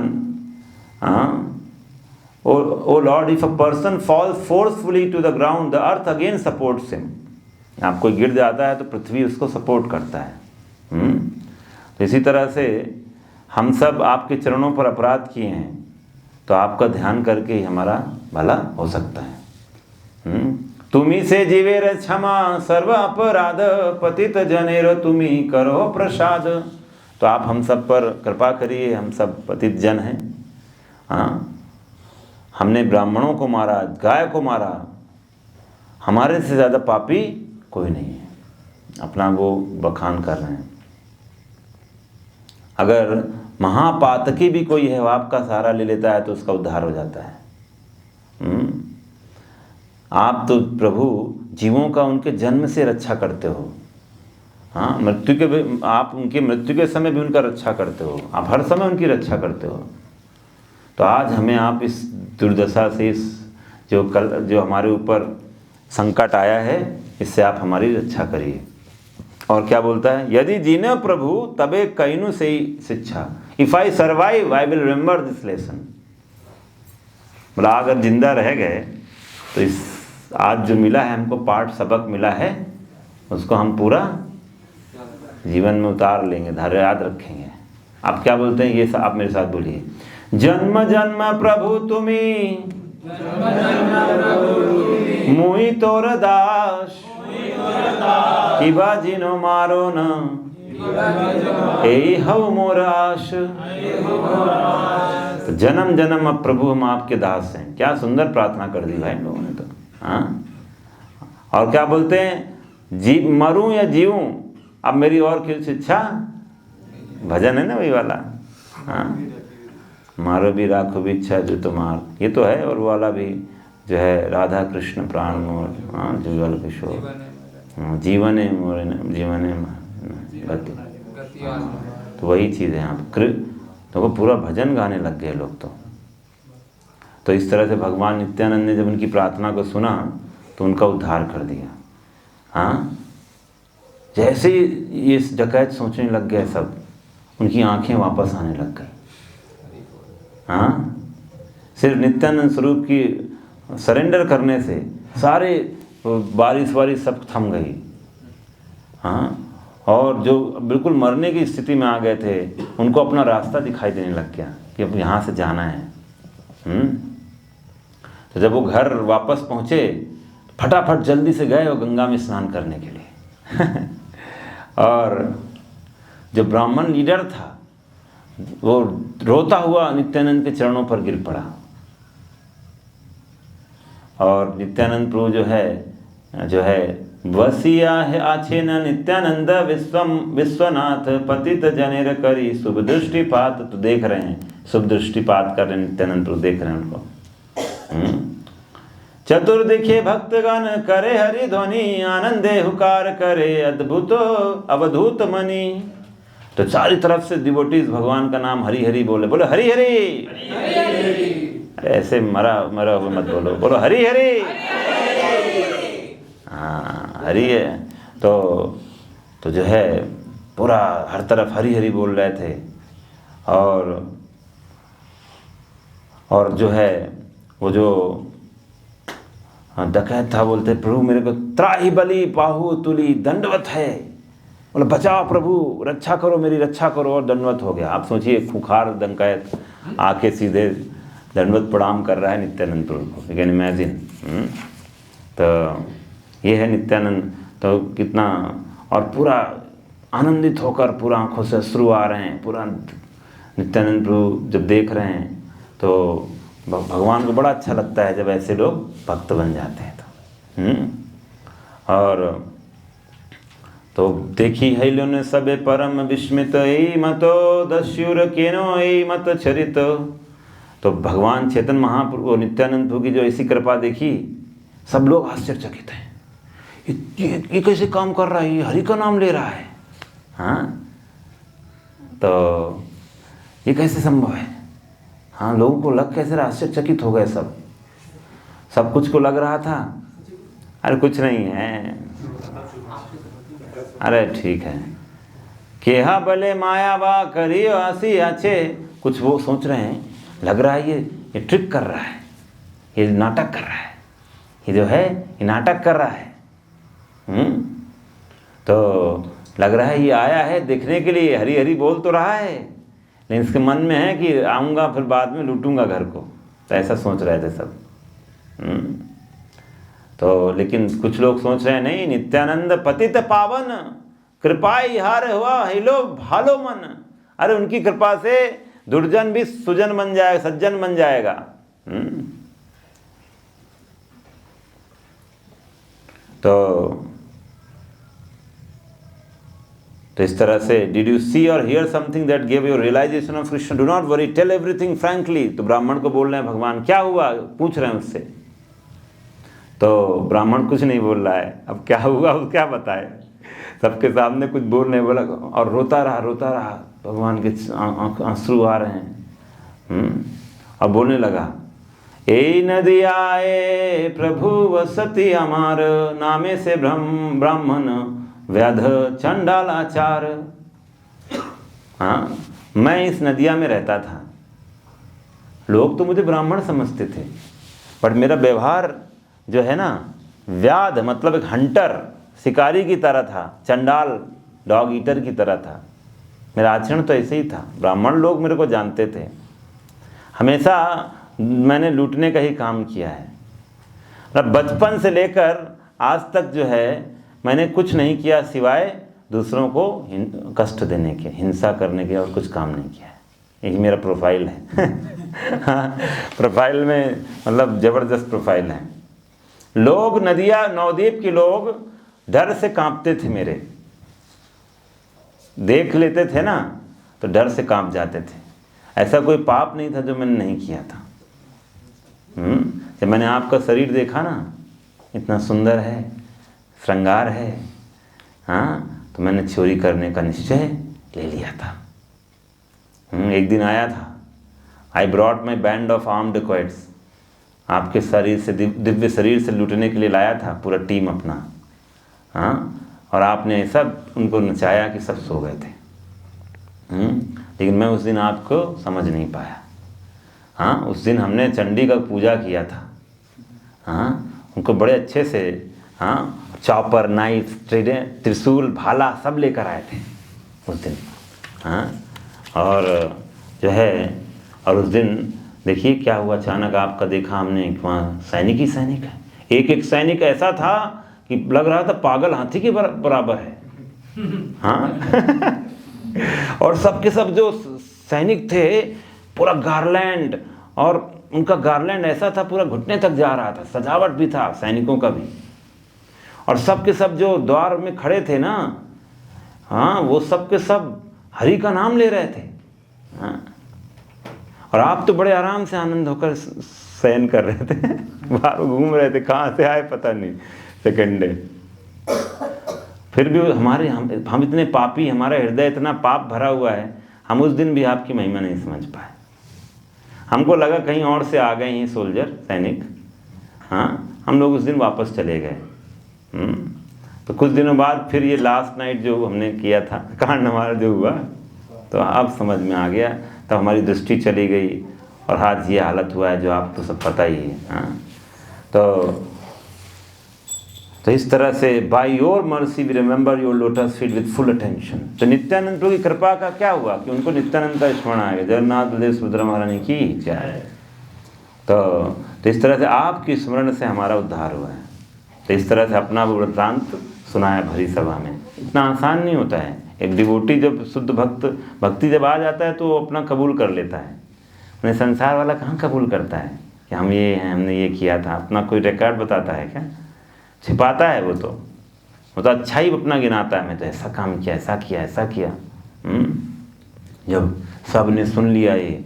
O lord, if a person falls forcefully to the ground the earth again supports him. आप कोई गिर जाता है तो पृथ्वी उसको सपोर्ट करता है। तो इसी तरह से हम सब आपके चरणों पर अपराध किए हैं, तो आपका ध्यान करके ही हमारा भला हो सकता है। तुम्ही से जीवेर क्षमा सर्व अपराध, पतित जनेर तुम्ही करो प्रसाद। तो आप हम सब पर कृपा करिए, हम सब पतित जन हैं। हमने ब्राह्मणों को मारा, गाय को मारा, हमारे से ज़्यादा पापी कोई नहीं है। अपना वो बखान कर रहे हैं। अगर महापातकी भी कोई है, वो आपका सहारा ले लेता है तो उसका उद्धार हो जाता है। आप तो प्रभु जीवों का उनके जन्म से रक्षा करते हो। मृत्यु के भी आप उनकी मृत्यु के समय भी उनका रक्षा करते हो, आप हर समय उनकी रक्षा करते हो। तो आज हमें आप इस दुर्दशा से, इस जो हमारे ऊपर संकट आया है, इससे आप हमारी रक्षा करिए। और क्या बोलता है, यदि जीने प्रभु तबे कईनु से ही शिक्षा, if I survive I will remember this lesson. बोला अगर जिंदा रह गए तो इस आज जो मिला है हमको पाठ सबक मिला है, उसको हम पूरा जीवन में उतार लेंगे, धैर्य याद रखेंगे। आप क्या बोलते हैं, ये आप मेरे साथ बोलिए, जन्म जन्म प्रभु तुम्ही मुई तोर दास, किबा जिनो मारो न यही हव मोर आश। तो जन्म जन्म अब प्रभु हम आपके दास हैं। क्या सुंदर प्रार्थना कर दी भाई लोगों ने तो। और क्या बोलते हैं, मरूं या जीऊं अब मेरी और किस इच्छा, भजन है ना वही वाला। मारो भी राखो भी इच्छा जो तुम्हार, ये तो है। और वो वाला भी जो है, राधा कृष्ण प्राण मोर, जुगल किशोर जीवन है मोर, जीवन है गति। तो वही चीज़ है यहाँ पर। तो वो पूरा भजन गाने लग गए लोग। तो इस तरह से भगवान नित्यानंद ने जब उनकी प्रार्थना को सुना तो उनका उद्धार कर दिया। जैसे ये डकैत सोचने लग गए सब, उनकी आंखें वापस आने लग गई। सिर्फ नित्यानंद स्वरूप की सरेंडर करने से सारे बारिश सब थम गई। और जो बिल्कुल मरने की स्थिति में आ गए थे, उनको अपना रास्ता दिखाई देने लग गया कि अब यहाँ से जाना है। तो जब वो घर वापस पहुँचे, फटाफट जल्दी से गए वो गंगा में स्नान करने के लिए। और जो ब्राह्मण लीडर था वो रोता हुआ नित्यानंद के चरणों पर गिर पड़ा। और नित्यानंद प्रभु जो है वसिया है आछे न नित्यानंद विश्वनाथ पतित जनेर करी शुभ दृष्टिपात। तो देख रहे हैं, शुभ दृष्टिपात कर रहे हैं नित्यानंद प्रभु, देख रहे हैं उनको। चतुर्दिखे भक्तगण करे हरि ध्वनि, आनंदे हुकार करे अद्भुत अवधूत मणि। तो चारी तरफ से डिवोटीज भगवान का नाम हरि हरि बोले, बोलो हरि हरि। ऐसे मरा हुआ मत बोलो, बोलो हरि हरि। हाँ हरि है। तो जो है पूरा हर तरफ हरि हरि बोल रहे थे। और जो है वो जो डकैत था बोलते, प्रभु मेरे को त्राहि बलि बाहु तुली दंडवत है। बोले बचाओ प्रभु, रक्षा करो, मेरी रक्षा करो, और दंडवत हो गया। आप सोचिए खुखार डंकायत आके सीधे दंडवत प्रणाम कर रहा है नित्यानंद प्रभु को, यू कैन इमेजिन। तो ये है नित्यानंद, तो कितना, और पूरा आनंदित होकर पूरा आंखों से अश्रु आ रहे हैं, पूरा नित्यानंद प्रभु जब देख रहे हैं तो भगवान को बड़ा अच्छा लगता है जब ऐसे लोग भक्त बन जाते हैं तो। और तो देखी हैलो ने सबे परम विस्मित, ए मतो दस्युर केनो ए मत चरित। तो भगवान चैतन्य महाप्रभु नित्यानंद प्रभु की जो ऐसी कृपा देखी, सब लोग आश्चर्यचकित हैं, ये कैसे काम कर रहा है, ये हरि का नाम ले रहा है, हाँ, तो ये कैसे संभव है। हाँ, लोगों को लग कैसे रहा, आश्चर्यचकित हो गए सब कुछ को लग रहा था अरे कुछ नहीं है, अरे ठीक है, केहा भले माया बा करियो हंसी अच्छे, कुछ वो सोच रहे हैं, लग रहा है ये ट्रिक कर रहा है, ये नाटक कर रहा है, ये जो है ये नाटक कर रहा है। तो लग रहा है ये आया है देखने के लिए, हरी हरी बोल तो रहा है, लेकिन इसके मन में है कि आऊँगा फिर बाद में लूटूंगा घर को, तो ऐसा सोच रहे थे सब। तो लेकिन कुछ लोग सोच रहे हैं नहीं, नित्यानंद पतित पावन, कृपा हार हुआ हिलो भालो मन, अरे उनकी कृपा से दुर्जन भी सुजन बन जाएगा, सज्जन बन जाएगा। तो इस तरह से did you see or hear something that give you realisation of Krishna, do not worry, tell everything frankly. तो ब्राह्मण को बोल रहे हैं भगवान, क्या हुआ, पूछ रहे हैं उससे। तो ब्राह्मण कुछ नहीं बोल रहा है, अब क्या हुआ वो क्या बताए, सबके सामने कुछ बोल नहीं बोला, और रोता रहा, भगवान के आंसू आ रहे हैं। और बोलने लगा, ए नदी आए प्रभु वसती हमार, नामे से ब्राह्मण व्याध चंडालाचार। हाँ, मैं इस नदिया में रहता था, लोग तो मुझे ब्राह्मण समझते थे, पर मेरा व्यवहार जो है ना, व्याध मतलब एक हंटर, शिकारी की तरह था, चंडाल डॉग ईटर की तरह था, मेरा आचरण तो ऐसे ही था। ब्राह्मण लोग मेरे को जानते थे, हमेशा मैंने लूटने का ही काम किया है, मतलब बचपन से लेकर आज तक जो है मैंने कुछ नहीं किया सिवाय दूसरों को कष्ट देने के, हिंसा करने के, और कुछ काम नहीं किया है। यही मेरा प्रोफाइल है। हाँ, प्रोफाइल में मतलब ज़बरदस्त प्रोफाइल है। लोग नदिया नवद्वीप के लोग डर से कांपते थे, मेरे देख लेते थे ना तो डर से कांप जाते थे। ऐसा कोई पाप नहीं था जो मैंने नहीं किया था। जब मैंने आपका शरीर देखा ना, इतना सुंदर है, श्रृंगार है, हाँ, तो मैंने चोरी करने का निश्चय ले लिया था। एक दिन आया था, I brought my band of armed quoits, आपके शरीर से, दिव्य शरीर से लूटने के लिए लाया था पूरा टीम अपना, हाँ, और आपने सब उनको नचाया कि सब सो गए थे। लेकिन मैं उस दिन आपको समझ नहीं पाया। हाँ, उस दिन हमने चंडी का पूजा किया था। हाँ, उनको बड़े अच्छे से, हाँ, चॉपर, नाइफ, त्रिशूल, भाला सब लेकर आए थे उस दिन। हाँ, और जो है, और उस दिन देखिए क्या हुआ, अचानक आपका देखा हमने कि वहाँ सैनिक ही सैनिक है, एक सैनिक ऐसा था कि लग रहा था पागल हाथी के बराबर है। हाँ। और सबके सब जो सैनिक थे, पूरा गार्लैंड, और उनका गार्लैंड ऐसा था पूरा घुटने तक जा रहा था, सजावट भी था सैनिकों का भी, और सबके सब जो द्वार में खड़े थे ना, हाँ, वो सबके सब हरि का नाम ले रहे थे। हाँ, और आप तो बड़े आराम से आनंद होकर शयन कर रहे थे, बाहर घूम रहे थे, कहाँ से आए पता नहीं, सेकंडे। फिर भी हम इतने पापी, हमारा हृदय इतना पाप भरा हुआ है, हम उस दिन भी आपकी महिमा नहीं समझ पाए। हमको लगा कहीं और से आ गए हैं सोल्जर, सैनिक। हाँ, हम लोग उस दिन वापस चले गए। तो कुछ दिनों बाद फिर ये लास्ट नाइट जो हमने किया था, कांड हमारा जो हुआ, तो अब समझ में आ गया, तब हमारी दृष्टि चली गई, और आज ये हालत हुआ है जो आप तो सब पता ही है। हाँ, तो तो इस तरह से by your mercy we remember your lotus feet with full attention. तो नित्यानंद प्रभु की कृपा का क्या हुआ कि उनको नित्यानंद का स्मरण आ गया। जगन्नाथ बलदेव सुभद्रा महारानी की जय। तो इस तरह से आपकी स्मरण से हमारा उद्धार हुआ है। तो इस तरह से अपना वृत्तांत सुनाया भरी सभा में। इतना आसान नहीं होता है। एक डिवोटी जब शुद्ध भक्ति जब आ जाता है तो वो अपना कबूल कर लेता है। नहीं संसार वाला कहाँ कबूल करता है कि हम ये हैं, हमने ये किया था। अपना कोई रिकॉर्ड बताता है क्या? छिपाता है वो तो अच्छा ही अपना गिनाता है, मैं तो ऐसा काम किया, ऐसा किया, ऐसा किया। जब सब ने सुन लिया ये,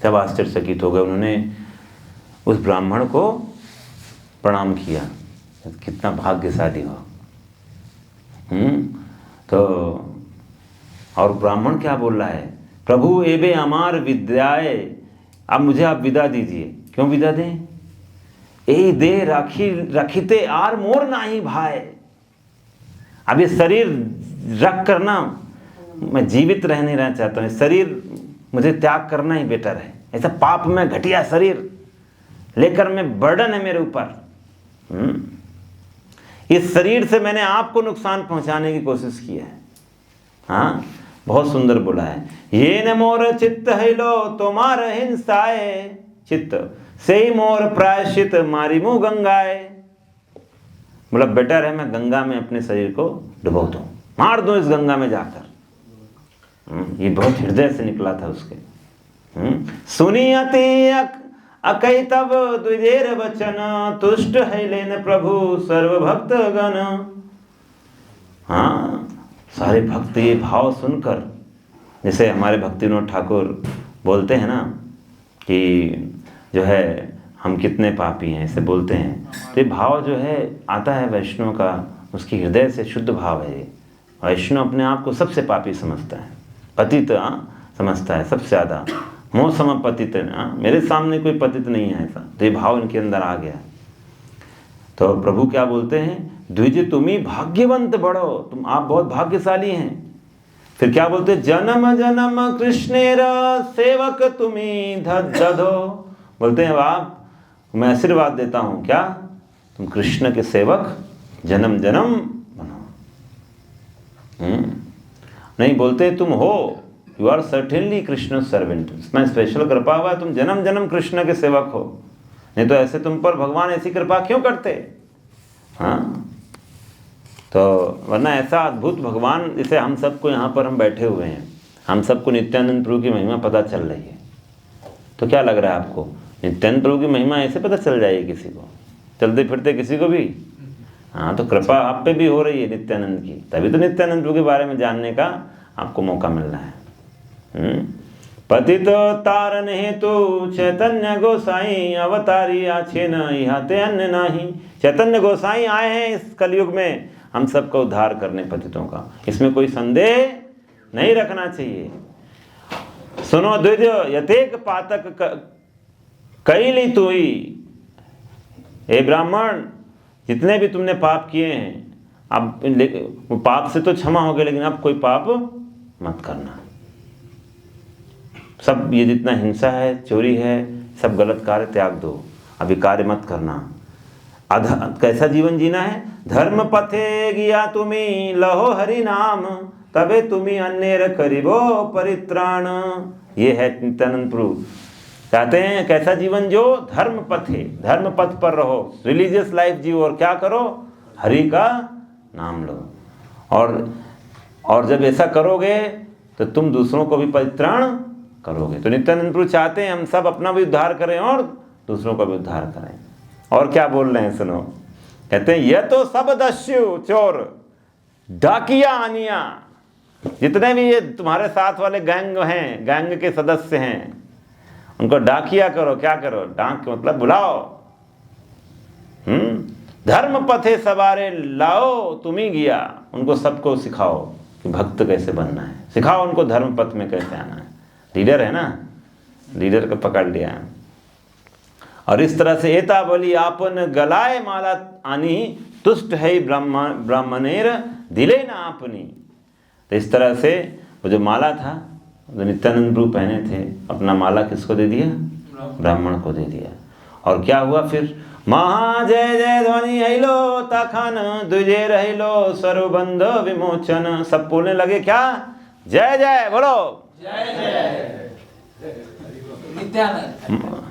सब आश्चर्यचकित हो गए। उन्होंने उस ब्राह्मण को प्रणाम किया, कितना भाग्यशाली हो। तो और ब्राह्मण क्या बोल रहा है, प्रभु एबे अमार विद्याए, अब मुझे आप विदा दीजिए। क्यों विदा दें? यही दे रखीते आर मोर नाही भाई। अब ये शरीर रख करना, मैं जीवित रह नहीं रहना चाहता हूँ, शरीर मुझे त्याग करना ही बेटर है। ऐसा पाप में घटिया शरीर लेकर मैं, बर्डन है मेरे ऊपर। इस शरीर से मैंने आपको नुकसान पहुंचाने की कोशिश की है। हाँ, बहुत सुंदर बोला है, ये न मोर चित्त है लो तुम्हार हिंसाए, चित्त से ही मोर प्रायश्चित मारी मुँह गंगाए। बोला बेटर है मैं गंगा में अपने शरीर को डुबो दूं, मार दूं इस गंगा में जाकर। ये बहुत हृदय से निकला था उसके। सुनी अति अकई तब द्विजेर वचन, तुष्ट है लेन प्रभु सर्व भक्त गण। हाँ, सारे भक्त ये भाव सुनकर, जैसे हमारे भक्ति विनोद ठाकुर बोलते हैं ना कि जो है हम कितने पापी हैं, ऐसे बोलते हैं। तो ये भाव जो है आता है वैष्णव का, उसकी हृदय से शुद्ध भाव है। वैष्णव अपने आप को सबसे पापी समझता है, पतित समझता है सबसे ज़्यादा। मोह सम पतित, मेरे सामने कोई पतित नहीं है ऐसा। तो ये भाव इनके अंदर आ गया। तो प्रभु क्या बोलते हैं, द्विज तुम्ही भाग्यवंत बढ़ो, तुम आप बहुत भाग्यशाली हैं। फिर क्या बोलते हैं, जन्म जन्म कृष्णेर सेवक तुम्ही दधो। बोलते हैं आप, मैं आशीर्वाद देता हूं क्या, तुम कृष्ण के सेवक जन्म जन्म बनो। नहीं बोलते तुम हो, you are certainly Krishna servant, इसमें स्पेशल कृपा हुआ, तुम जन्म जन्म कृष्ण के सेवक हो। नहीं तो ऐसे तुम पर भगवान ऐसी कृपा क्यों करते। हाँ, तो वरना ऐसा अद्भुत भगवान, जैसे हम सबको यहाँ पर हम बैठे हुए हैं, हम सबको नित्यानंद प्रभु की महिमा पता चल रही है। तो क्या लग रहा है आपको, नित्यानंद प्रभु की महिमा ऐसे पता चल जाएगी किसी को, चलते फिरते किसी को भी? हाँ, तो कृपा आप पे भी हो रही है नित्यानंद की, तभी तो नित्यानंद प्रभु के बारे में जानने का आपको मौका मिल रहा है। पतित तारन हेतु चैतन्य गोसाई अवतारी आछे न इहाते अन्य नाही। चैतन्य गोसाई आए हैं इस कलयुग में हम सबको उद्धार करने, पतितों का, इसमें कोई संदेह नहीं रखना चाहिए। सुनो द्विज यतेक पातक कैली तुई। हे ब्राह्मण, जितने भी तुमने पाप किए हैं, अब पाप से तो क्षमा हो गए, लेकिन अब कोई पाप मत करना। सब ये जितना हिंसा है, चोरी है, सब गलत कार्य त्याग दो, अभी कार्य मत करना। कैसा जीवन जीना है, धर्म पथे गिया तुम्ही लहो हरि नाम, तबे तुम्ही अन्य करीबो परित्राण। ये है नित्यानंद प्रभु कहते हैं, कैसा जीवन जो धर्म पथे, धर्म पथ पर रहो, रिलीजियस लाइफ जियो, और क्या करो, हरि का नाम लो। और जब ऐसा करोगे तो तुम दूसरों को भी परित्राण करोगे। तो नित्यानंद प्रभु चाहते हैं हम सब अपना भी उद्धार करें और दूसरों का भी उद्धार करें। और क्या बोल रहे हैं सुनो, कहते हैं यह तो सब दस्यु चोर डाकिया आनिया, जितने भी ये तुम्हारे साथ वाले गैंग हैं, गैंग के सदस्य हैं, उनको डाकिया करो। क्या करो, डाक मतलब बुलाओ। धर्म पथे सवारे लाओ तुम्ही गया, उनको सबको सिखाओ कि भक्त कैसे बनना है, सिखाओ उनको धर्म पथ में कैसे आना है। लीडर है ना, लीडर को पकड़ लिया। और इस तरह से एता बोली आपन गलाए माला आनी, तुष्ट है ब्राह्मणेर दिले ना आपनी। तो इस तरह से वो जो माला था, जो नित्यानंद प्रभु पहने थे, अपना माला किसको दे दिया, ब्राह्मण को दे दिया। और क्या हुआ फिर, महा जय जय ध्वनि हैलो तखन दुजे रहिलो सर्वबंध विमोचन। सब बोलने लगे क्या? जय जय बोलो, जय जय नित्यानंद।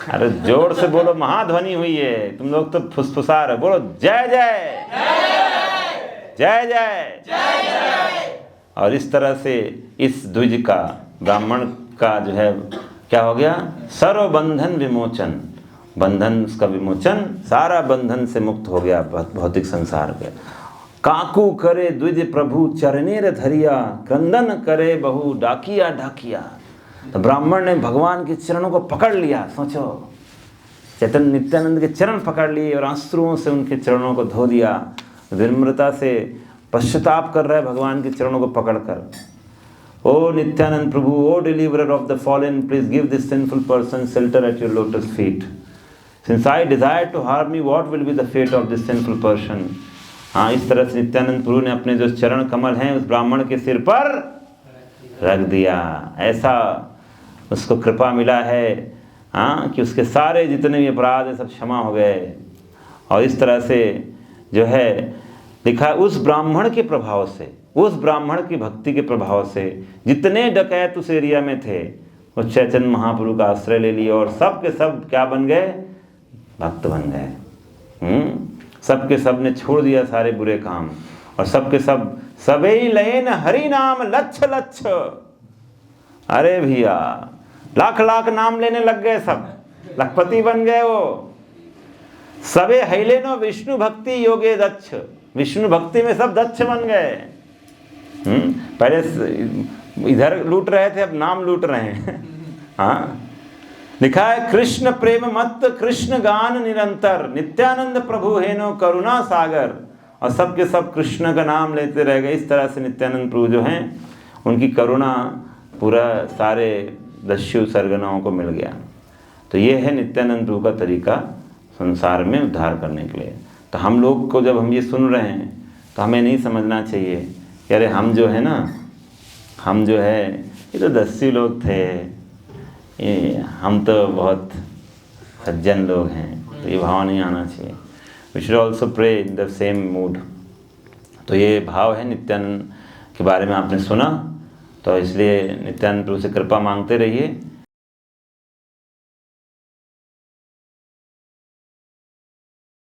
अरे जोर से बोलो, महाध्वनि हुई है, तुम लोग तो फुसफुसा रहे, बोलो जय जय जय जय जय। और इस तरह से इस द्विज का, ब्राह्मण का जो है क्या हो गया? सर्व बंधन विमोचन, बंधन उसका विमोचन, सारा बंधन से मुक्त हो गया भौतिक संसार के। काकू करे द्विज प्रभु चरणेर धरिया, क्रंदन करे बहु डाकिया डाकिया। तो ब्राह्मण ने भगवान के चरणों को पकड़ लिया। सोचो, चैतन्य नित्यानंद के चरण पकड़ लिए और आंसुओं से उनके चरणों को धो दिया, विनम्रता से पश्चाताप कर रहा है भगवान के चरणों को पकड़कर। ओ नित्यानंद प्रभु, O deliverer of the fallen, please give this sinful person shelter at your lotus feet. Since I desire to harm me, what will be the fate of this sinful person. हाँ, इस तरह से नित्यानंद प्रभु ने अपने जो चरण कमल हैं उस ब्राह्मण के सिर पर रख दिया। ऐसा उसको कृपा मिला है, हाँ, कि उसके सारे जितने भी अपराध हैं सब क्षमा हो गए। और इस तरह से जो है लिखा है, उस ब्राह्मण के प्रभाव से, उस ब्राह्मण की भक्ति के प्रभाव से जितने डकैत उस एरिया में थे वो चैतन्य महाप्रभु का आश्रय ले लिए और सब के सब क्या बन गए? भक्त बन गए। सब के सब ने छोड़ दिया सारे बुरे काम और सब के सब सबे लेन हरि नाम लच्छ लच्छ। अरे भैया, लाख लाख नाम लेने लग गए, सब लखपति बन गए वो। सबे हैलेनो विष्णु भक्ति योगे दक्ष, विष्णु भक्ति में सब दक्ष बन गए। पहले इधर लूट रहे थे, अब नाम लूट रहे हैं। हाँ, लिखा है कृष्ण प्रेम मत कृष्ण गान निरंतर, नित्यानंद प्रभु हेनो करुणा सागर। और सब के सब कृष्ण का नाम लेते रह गए। इस तरह से नित्यानंद प्रभु जो हैं उनकी करुणा पूरा सारे दस्यु सरगनाओं को मिल गया। तो ये है नित्यानंद प्रभु का तरीका संसार में उद्धार करने के लिए। तो हम लोग को जब हम ये सुन रहे हैं तो हमें नहीं समझना चाहिए कि अरे हम जो है ना, हम जो है ये तो दस्यु लोग थे, ये हम तो बहुत सज्जन लोग हैं, तो ये भाव नहीं आना चाहिए। We should also pray in the same mood. तो ये भाव है नित्यानंद के बारे में आपने सुना, तो इसलिए नित्यानंद प्रभु से कृपा मांगते रहिए